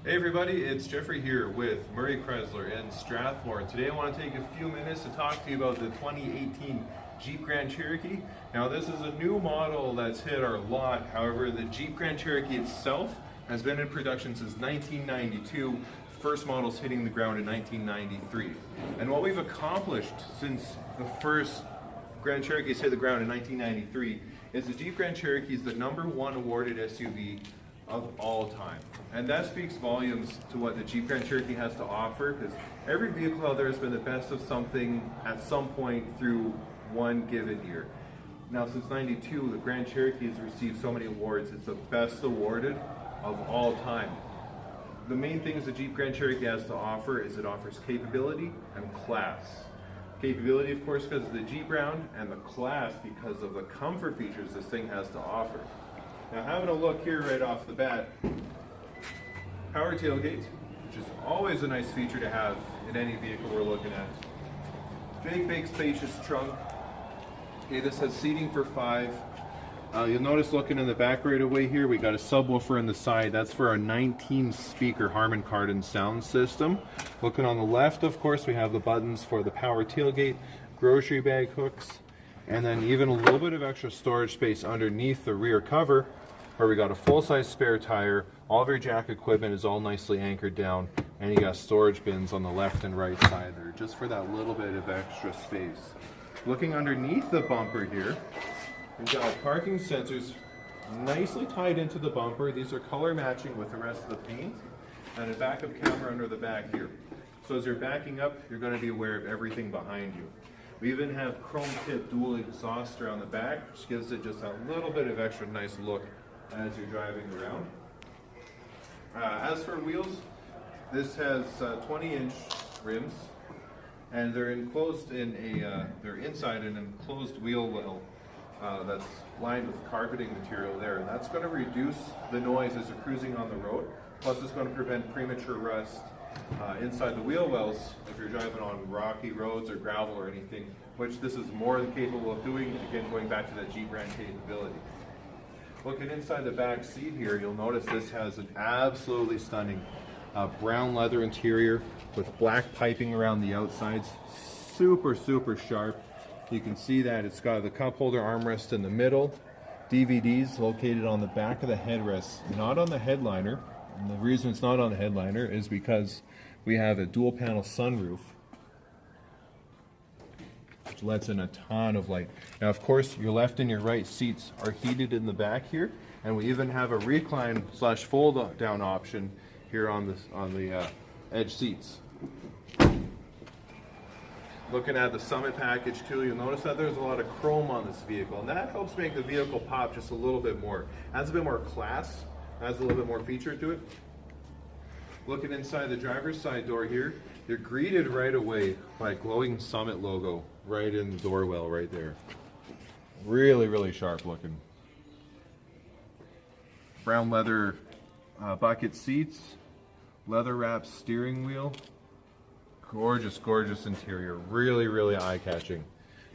Hey everybody, it's Jeffrey here with Murray Chrysler in Strathmore. Today I want to take a few minutes to talk to you about the 2018 Jeep Grand Cherokee. Now this is a new model that's hit our lot. However, the Jeep Grand Cherokee itself has been in production since 1992. First model's hitting the ground in 1993. And what we've accomplished since the first Grand Cherokee's hit the ground in 1993 is the Jeep Grand Cherokee is the #1 awarded SUV of all time. And that speaks volumes to what the Jeep Grand Cherokee has to offer, because every vehicle out there has been the best of something at some point through one given year. Now since '92, the Grand Cherokee has received so many awards. It's the best awarded of all time. The main things the Jeep Grand Cherokee has to offer is it offers capability and class. Capability, of course, because of the Jeep Ground, and the class because of the comfort features this thing has to offer. Now, having a look here right off the bat, power tailgate, which is always a nice feature to have in any vehicle we're looking at. Big spacious trunk. Okay, this has seating for 5. You'll notice looking in the back right away here, we got a subwoofer in the side. That's for our 19-speaker Harmon Kardon sound system. Looking on the left, of course, we have the buttons for the power tailgate, grocery bag hooks, and then even a little bit of extra storage space underneath the rear cover, where we got a full-size spare tire. All of your jack equipment is all nicely anchored down, and you got storage bins on the left and right side there, just for that little bit of extra space. Looking underneath the bumper here, we've got parking sensors nicely tied into the bumper. These are color matching with the rest of the paint, and a backup camera under the back here. So as you're backing up, you're going to be aware of everything behind you. We even have chrome tip dual exhaust around the back, which gives it just a little bit of extra nice look as you're driving around. As for wheels, this has 20-inch rims, and they're enclosed in they're inside an enclosed wheel well that's lined with carpeting material there, and that's going to reduce the noise as you're cruising on the road. Plus, it's going to prevent premature rust inside the wheel wells if you're driving on rocky roads or gravel or anything, which this is more than capable of doing. Again, going back to that Jeep Grand capability. Looking inside the back seat here, you'll notice this has an absolutely stunning brown leather interior with black piping around the outsides. Super sharp. You can see that it's got the cup holder armrest in the middle. DVDs located on the back of the headrest, not on the headliner. And the reason it's not on the headliner is because we have a dual panel sunroof, which lets in a ton of light. Now, of course, your left and your right seats are heated in the back here, and we even have a recline/fold down option here on the edge seats. Looking at the Summit package too, you'll notice that there's a lot of chrome on this vehicle, and that helps make the vehicle pop just a little bit more. Adds a bit more class, adds a little bit more feature to it. Looking inside the driver's side door here, you're greeted right away by a glowing Summit logo right in the door well right there. Really sharp looking. Brown leather bucket seats, leather wrapped steering wheel. Gorgeous interior. Really eye-catching.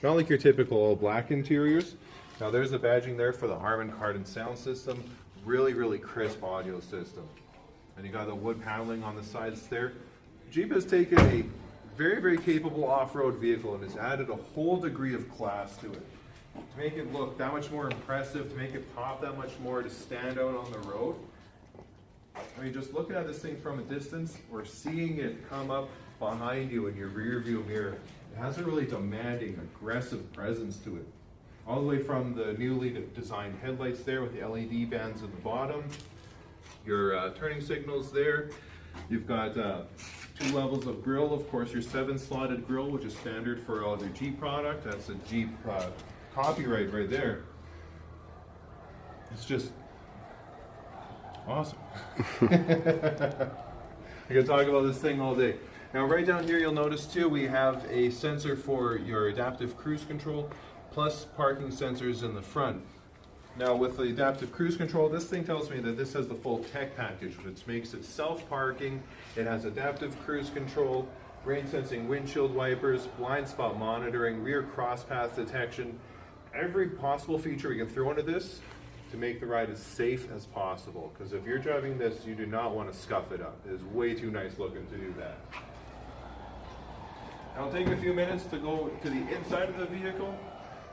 Not like your typical all black interiors. Now there's the badging there for the Harmon Kardon sound system. Really crisp audio system. And you got the wood paneling on the sides there. Jeep has taken a very capable off-road vehicle and has added a whole degree of class to it. To make it look that much more impressive, to make it pop that much more, to stand out on the road. I mean, just looking at this thing from a distance, or seeing it come up behind you in your rear view mirror, it has a really demanding, aggressive presence to it. All the way from the newly designed headlights there with the LED bands at the bottom, your turning signals there. You've got 2 levels of grille, of course your 7-slotted grille, which is standard for all of your Jeep product. That's a Jeep copyright right there. It's just awesome. I can talk about this thing all day. Now right down here you'll notice too we have a sensor for your adaptive cruise control plus parking sensors in the front. Now with the adaptive cruise control, this thing tells me that this has the full tech package, which makes it self-parking. It has adaptive cruise control, rain sensing windshield wipers, blind spot monitoring, rear cross path detection. Every possible feature we can throw into this to make the ride as safe as possible. Because if you're driving this, you do not want to scuff it up. It is way too nice looking to do that. I'll take a few minutes to go to the inside of the vehicle,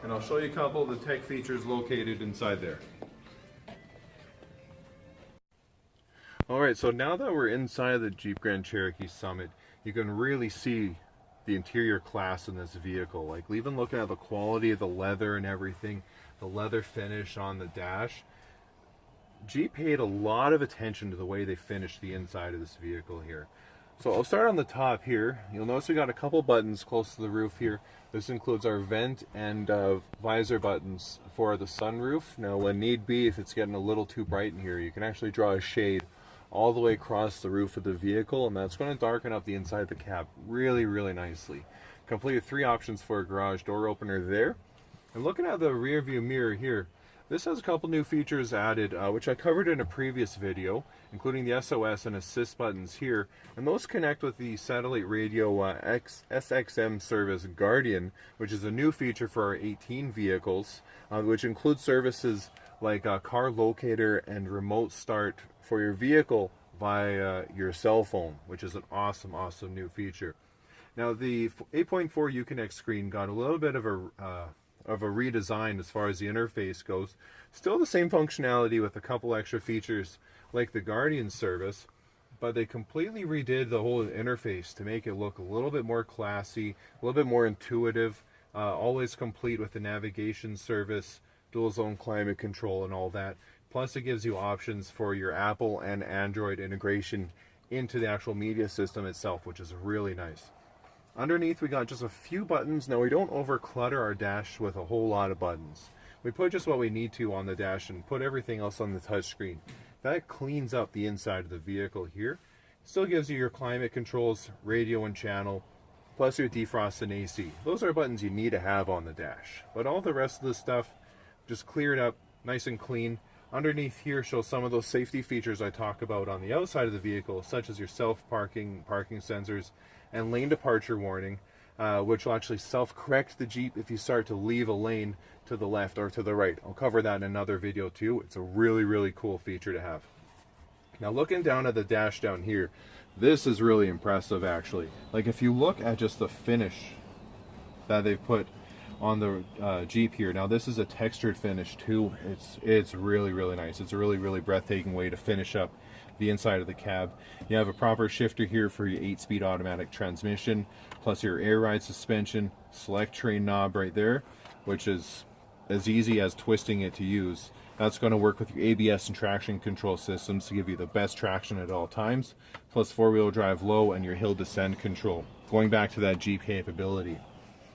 and I'll show you a couple of the tech features located inside there. Alright, so now that we're inside the Jeep Grand Cherokee Summit, you can really see the interior class in this vehicle. Like, even looking at the quality of the leather and everything, the leather finish on the dash, Jeep paid a lot of attention to the way they finished the inside of this vehicle here. So I'll start on the top here. You'll notice we got a couple buttons close to the roof here. This includes our vent and visor buttons for the sunroof. Now, when need be, if it's getting a little too bright in here, you can actually draw a shade all the way across the roof of the vehicle, and that's going to darken up the inside of the cab really, really nicely. Complete with 3 options for a garage door opener there. And looking at the rear view mirror here, this has a couple new features added, which I covered in a previous video, including the SOS and assist buttons here. And those connect with the satellite radio SXM service Guardian, which is a new feature for our 18 vehicles, which includes services like car locator and remote start for your vehicle via your cell phone, which is an awesome new feature. Now, the 8.4 Uconnect screen got a little bit of a redesign as far as the interface goes. Still the same functionality with a couple extra features like the Guardian service, but they completely redid the whole interface to make it look a little bit more classy, a little bit more intuitive, always complete with the navigation service, dual zone climate control and all that. Plus, it gives you options for your Apple and Android integration into the actual media system itself, which is really nice. Underneath, we got just a few buttons. Now, we don't overclutter our dash with a whole lot of buttons. We put just what we need to on the dash and put everything else on the touchscreen. That cleans up the inside of the vehicle here. Still gives you your climate controls, radio and channel, plus your defrost and AC. Those are buttons you need to have on the dash. But all the rest of the stuff, just cleared up, nice and clean. Underneath here shows some of those safety features I talk about on the outside of the vehicle, such as your self-parking, parking sensors, and lane departure warning, which will actually self-correct the Jeep if you start to leave a lane to the left or to the right. I'll cover that in another video too. It's a really cool feature to have. Now, looking down at the dash down here, this is really impressive actually. Like, if you look at just the finish that they've put on the Jeep here. Now, this is a textured finish too. It's really nice. It's a really breathtaking way to finish up the inside of the cab. You have a proper shifter here for your 8-speed automatic transmission, plus your air ride suspension, select train knob right there, which is as easy as twisting it to use. That's going to work with your ABS and traction control systems to give you the best traction at all times, plus 4-wheel drive low and your hill descent control, going back to that Jeep capability.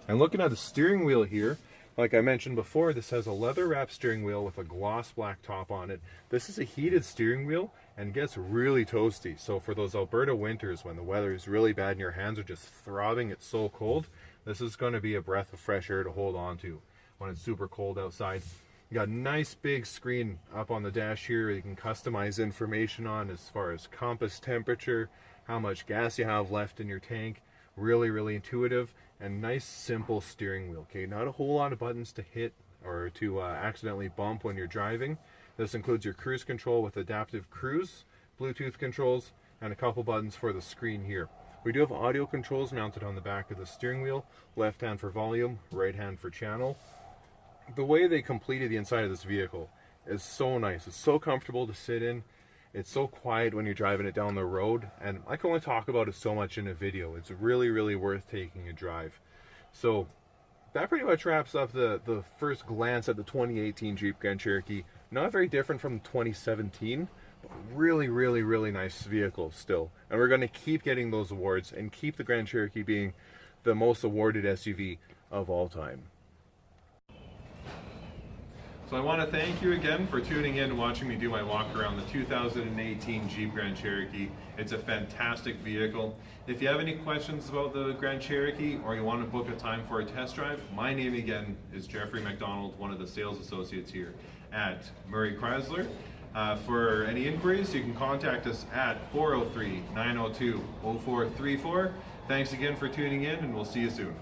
And looking at the steering wheel here, like I mentioned before, this has a leather wrap steering wheel with a gloss black top on it. This is a heated steering wheel and gets really toasty. So for those Alberta winters when the weather is really bad and your hands are just throbbing, it's so cold, this is going to be a breath of fresh air to hold on to when it's super cold outside. You got a nice big screen up on the dash here you can customize information on as far as compass temperature, how much gas you have left in your tank. Really intuitive and nice simple steering wheel. Okay, not a whole lot of buttons to hit or to accidentally bump when you're driving. This includes your cruise control with adaptive cruise, Bluetooth controls, and a couple buttons for the screen here. We do have audio controls mounted on the back of the steering wheel, left hand for volume, right hand for channel. The way they completed the inside of this vehicle is so nice. It's so comfortable to sit in. It's so quiet when you're driving it down the road, and I can only talk about it so much in a video. It's really worth taking a drive. So that pretty much wraps up the first glance at the 2018 Jeep Grand Cherokee. Not very different from 2017, but really nice vehicle still. And we're going to keep getting those awards and keep the Grand Cherokee being the most awarded SUV of all time. So I want to thank you again for tuning in and watching me do my walk around the 2018 Jeep Grand Cherokee. It's a fantastic vehicle. If you have any questions about the Grand Cherokee or you want to book a time for a test drive, my name again is Jeffrey McDonald, one of the sales associates here at Murray Chrysler. For any inquiries, you can contact us at 403-902-0434. Thanks again for tuning in, and we'll see you soon.